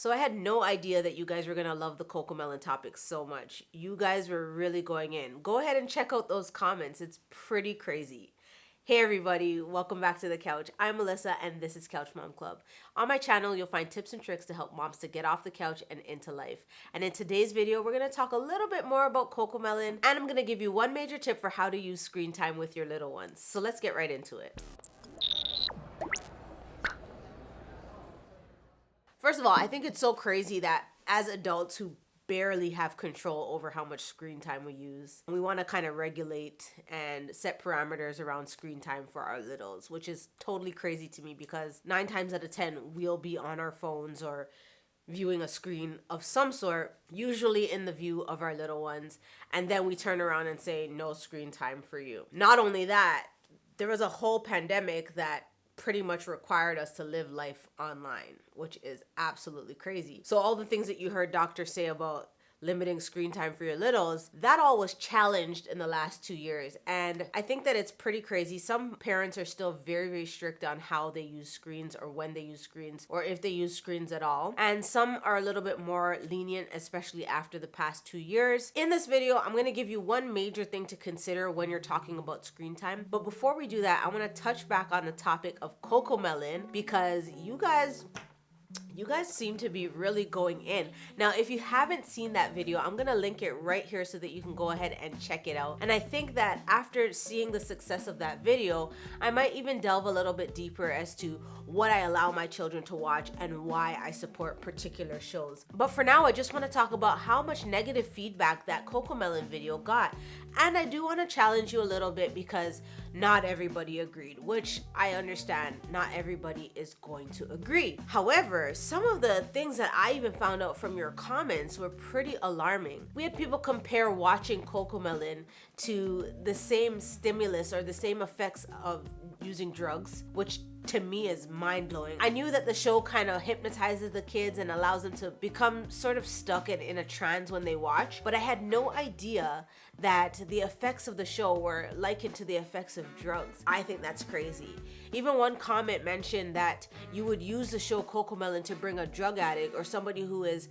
So I had no idea that you guys were gonna love the Cocomelon topic so much. You guys were really going in. Go ahead and check out those comments. It's pretty crazy. Hey everybody, welcome back to the couch. I'm Melissa and this is Couch Mom Club. On my channel, you'll find tips and tricks to help moms to get off the couch and into life. And in today's video, we're gonna talk a little bit more about Cocomelon, and I'm gonna give you one major tip for how to use screen time with your little ones. So let's get right into it. First of all, I think it's so crazy that as adults who barely have control over how much screen time we use, we want to kind of regulate and set parameters around screen time for our littles, which is totally crazy to me because 9 times out of 10 we'll be on our phones or viewing a screen of some sort, usually in the view of our little ones, and then we turn around and say no screen time for you. Not only that, there was a whole pandemic that pretty much required us to live life online, which is absolutely crazy. So all the things that you heard doctors say about limiting screen time for your littles, that all was challenged in the last 2 years. And I think that it's pretty crazy. Some parents are still very, very strict on how they use screens or when they use screens or if they use screens at all. And some are a little bit more lenient, especially after the past 2 years. In this video, I'm going to give you one major thing to consider when you're talking about screen time. But before we do that, I want to touch back on the topic of Cocomelon because you guys seem to be really going in. Now, if you haven't seen that video, I'm gonna link it right here so that you can go ahead and check it out. And I think that after seeing the success of that video, I might even delve a little bit deeper as to what I allow my children to watch and why I support particular shows. But for now, I just wanna talk about how much negative feedback that Cocomelon video got. And I do wanna challenge you a little bit because not everybody agreed, which I understand. Not everybody is going to agree. However, some of the things that I even found out from your comments were pretty alarming. We had people compare watching Cocomelon to the same stimulus or the same effects of using drugs, which to me is mind-blowing. I knew that the show kind of hypnotizes the kids and allows them to become sort of stuck in a trance when they watch, but I had no idea that the effects of the show were likened to the effects of drugs. I think that's crazy. Even one comment mentioned that you would use the show Cocomelon to bring a drug addict or somebody who is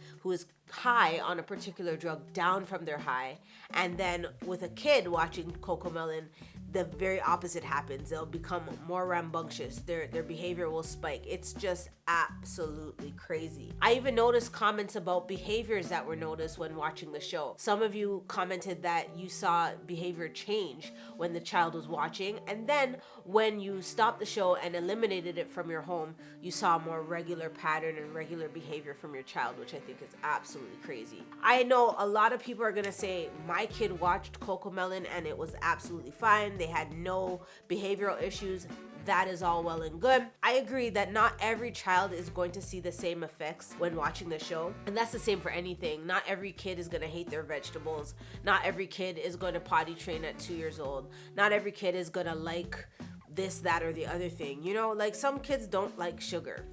high on a particular drug down from their high, and then with a kid watching Cocomelon, the very opposite happens. They'll become more rambunctious. Their behavior will spike. It's just absolutely crazy. I even noticed comments about behaviors that were noticed when watching the show. Some of you commented that you saw behavior change when the child was watching, and then when you stopped the show and eliminated it from your home, you saw a more regular pattern and regular behavior from your child, which I think is absolutely crazy. I know a lot of people are gonna say, my kid watched Cocomelon and it was absolutely fine. They had no behavioral issues. That is all well and good. I agree that not every child is going to see the same effects when watching the show. And that's the same for anything. Not every kid is gonna hate their vegetables. Not every kid is going to potty train at 2 years old. Not every kid is gonna like this, that, or the other thing. You know, like some kids don't like sugar.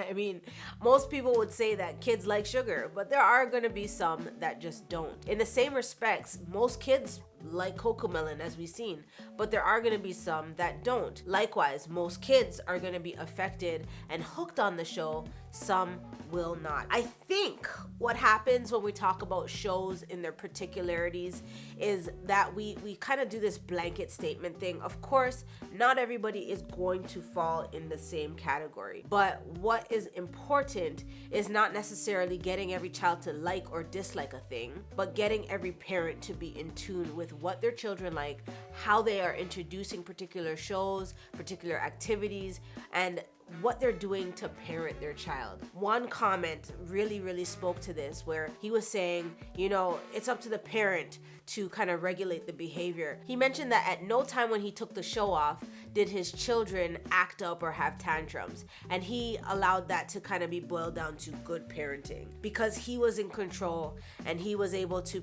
I mean, most people would say that kids like sugar, but there are gonna be some that just don't. In the same respects, most kids like Cocomelon, as we've seen, but there are gonna be some that don't. Likewise, most kids are gonna be affected and hooked on the show. Some will not. I think what happens when we talk about shows in their particularities is that we kind of do this blanket statement thing. Of course, not everybody is going to fall in the same category, but what is important is not necessarily getting every child to like or dislike a thing, but getting every parent to be in tune with what their children like, how they are introducing particular shows, particular activities, and what they're doing to parent their child. One comment really spoke to this, where he was saying, you know, it's up to the parent to kind of regulate the behavior. He mentioned that at no time when he took the show off did his children act up or have tantrums, and he allowed that to kind of be boiled down to good parenting because he was in control and he was able to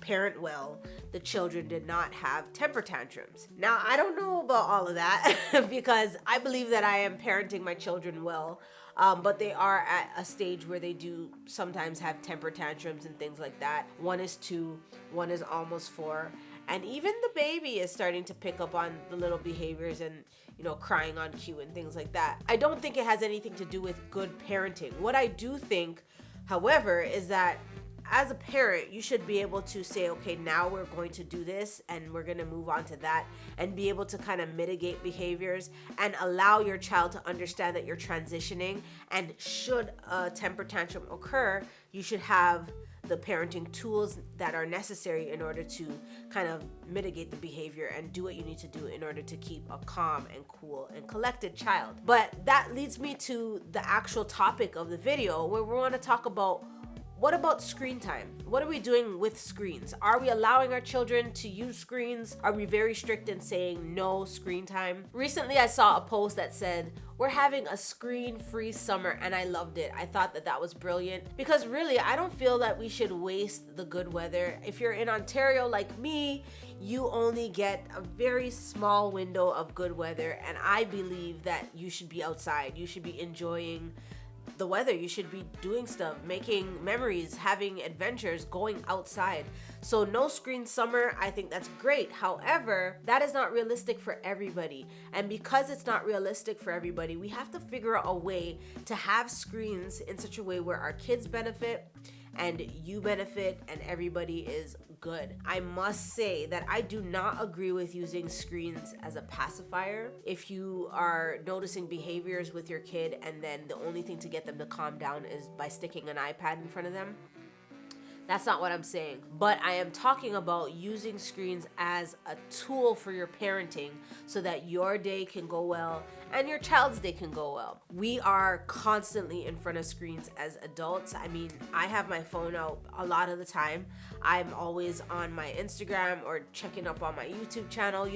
parent well. The children did not have temper tantrums. Now, I don't know about all of that because I believe that I am parenting my children well, but they are at a stage where they do sometimes have temper tantrums and things like that. One is 2, one is almost 4, And even the baby is starting to pick up on the little behaviors and, crying on cue and things like that. I don't think it has anything to do with good parenting. What I do think, however, is that as a parent, you should be able to say, okay, now we're going to do this and we're going to move on to that, and be able to kind of mitigate behaviors and allow your child to understand that you're transitioning. And should a temper tantrum occur, you should have the parenting tools that are necessary in order to kind of mitigate the behavior and do what you need to do in order to keep a calm and cool and collected child. But that leads me to the actual topic of the video, where we want to talk about, what about screen time? What are we doing with screens? Are we allowing our children to use screens? Are we very strict in saying no screen time? Recently, I saw a post that said, we're having a screen-free summer, and I loved it. I thought that was brilliant, because really, I don't feel that we should waste the good weather. If you're in Ontario like me, you only get a very small window of good weather, and I believe that you should be outside. You should be enjoying the weather. You should be doing stuff, making memories, having adventures, going outside. So no screen summer, I think that's great. However, that is not realistic for everybody. And because it's not realistic for everybody, we have to figure out a way to have screens in such a way where our kids benefit and you benefit and everybody is good. I must say that I do not agree with using screens as a pacifier. If you are noticing behaviors with your kid and then the only thing to get them to calm down is by sticking an iPad in front of them, that's not what I'm saying. But I am talking about using screens as a tool for your parenting so that your day can go well and your child's day can go well. We are constantly in front of screens as adults. I mean, I have my phone out a lot of the time. I'm always on my Instagram or checking up on my YouTube channel.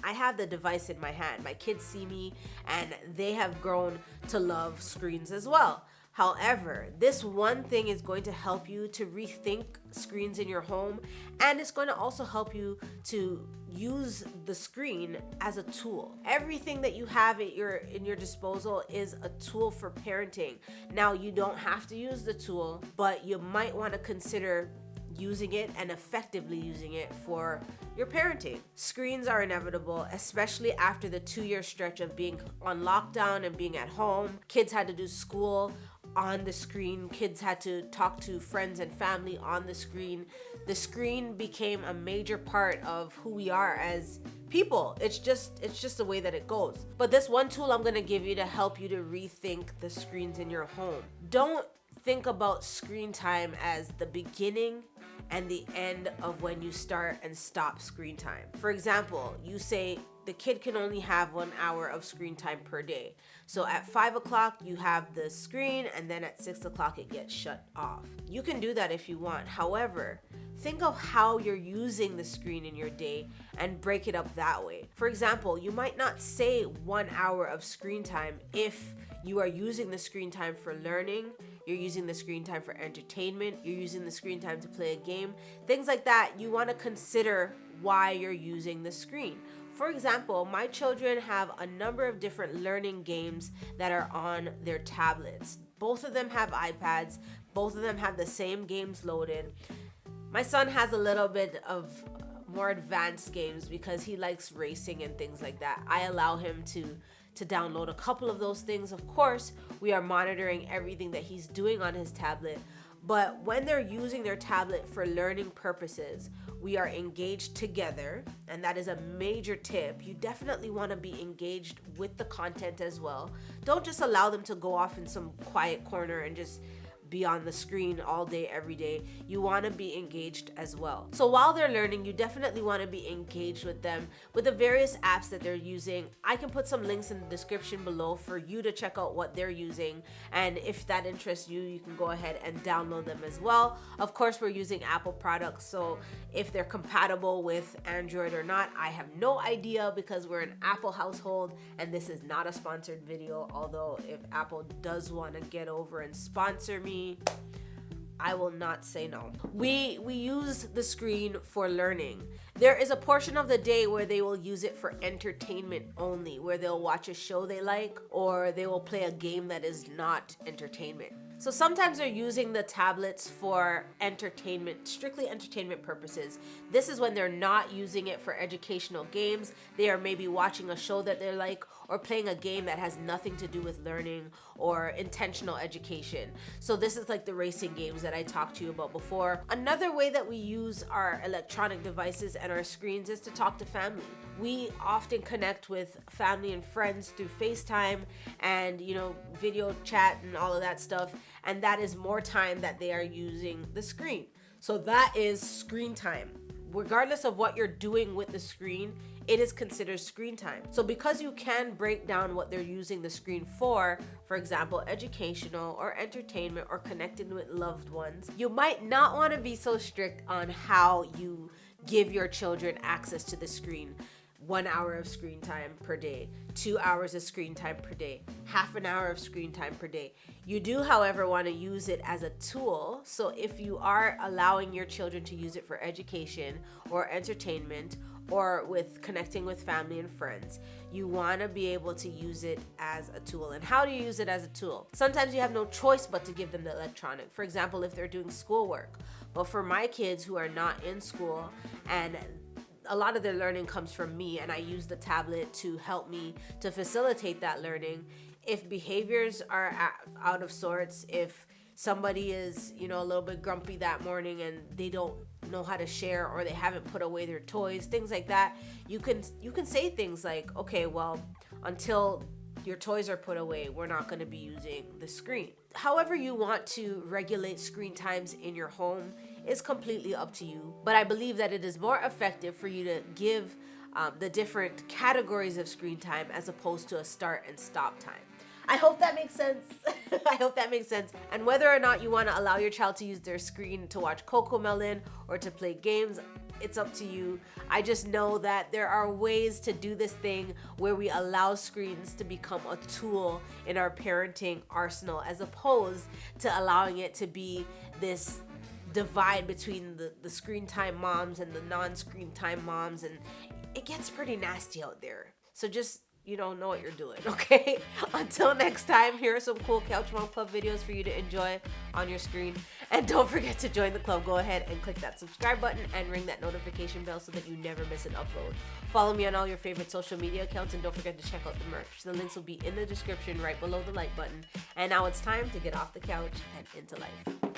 I have the device in my hand. My kids see me and they have grown to love screens as well. However, this one thing is going to help you to rethink screens in your home, and it's going to also help you to use the screen as a tool. Everything that you have at in your disposal is a tool for parenting. Now, you don't have to use the tool, but you might want to consider using it and effectively using it for your parenting. Screens are inevitable, especially after the 2-year stretch of being on lockdown and being at home. Kids had to do school on the screen. Kids had to talk to friends and family on the screen. The screen became a major part of who we are as people. It's just the way that it goes. But this one tool I'm going to give you to help you to rethink the screens in your home. Don't think about screen time as the beginning and the end of when you start and stop screen time. For example, you say the kid can only have 1 hour of screen time per day. So at 5 o'clock, you have the screen, and then at 6 o'clock, it gets shut off. You can do that if you want. However, think of how you're using the screen in your day and break it up that way. For example, you might not say 1 hour of screen time if you are using the screen time for learning, you're using the screen time for entertainment, you're using the screen time to play a game, things like that. You want to consider why you're using the screen. For example, my children have a number of different learning games that are on their tablets. Both of them have iPads. Both of them have the same games loaded. My son has a little bit of more advanced games because he likes racing and things like that. I allow him to download a couple of those things. Of course, we are monitoring everything that he's doing on his tablet. But when they're using their tablet for learning purposes, we are engaged together, and that is a major tip. You definitely want to be engaged with the content as well. Don't just allow them to go off in some quiet corner and just be on the screen all day, every day. You want to be engaged as well. So while they're learning, you definitely want to be engaged with them with the various apps that they're using. I can put some links in the description below for you to check out what they're using. And if that interests you, you can go ahead and download them as well. Of course, we're using Apple products, so if they're compatible with Android or not, I have no idea because we're an Apple household and this is not a sponsored video. Although if Apple does want to get over and sponsor me, I will not say no. We use the screen for learning. There is a portion of the day where they will use it for entertainment only, where they'll watch a show they like or they will play a game that is not entertainment. So sometimes they're using the tablets for entertainment, strictly entertainment purposes. This is when they're not using it for educational games. They are maybe watching a show that they like or playing a game that has nothing to do with learning or intentional education. So this is like the racing games that I talked to you about before. Another way that we use our electronic devices and our screens is to talk to family. We often connect with family and friends through FaceTime and, video chat and all of that stuff. And that is more time that they are using the screen. So that is screen time. Regardless of what you're doing with the screen, it is considered screen time. So because you can break down what they're using the screen for example, educational or entertainment or connecting with loved ones, you might not want to be so strict on how you give your children access to the screen. 1 hour of screen time per day, 2 hours of screen time per day, half an hour of screen time per day. You do, however, want to use it as a tool. So if you are allowing your children to use it for education or entertainment or with connecting with family and friends, you want to be able to use it as a tool. And how do you use it as a tool? Sometimes you have no choice but to give them the electronic. For example, if they're doing schoolwork. But for my kids who are not in school and a lot of their learning comes from me, and I use the tablet to help me to facilitate that learning. If behaviors are out of sorts, if somebody is, a little bit grumpy that morning and they don't know how to share or they haven't put away their toys, things like that, you can say things like, okay, well, until your toys are put away, we're not going to be using the screen. However you want to regulate screen times in your home is completely up to you. But I believe that it is more effective for you to give the different categories of screen time as opposed to a start and stop time. I hope that makes sense. I hope that makes sense. And whether or not you want to allow your child to use their screen to watch Cocomelon or to play games, it's up to you. I just know that there are ways to do this thing where we allow screens to become a tool in our parenting arsenal as opposed to allowing it to be this divide between the screen time moms and the non-screen time moms, and it gets pretty nasty out there. So just know what you're doing, okay? Until next time, here are some cool Couch Mom Club videos for you to enjoy on your screen. And don't forget to join the club. Go ahead and click that subscribe button and ring that notification bell so that you never miss an upload. Follow me on all your favorite social media accounts, and don't forget to check out the merch. The links will be in the description right below the like button. And now it's time to get off the couch and into life.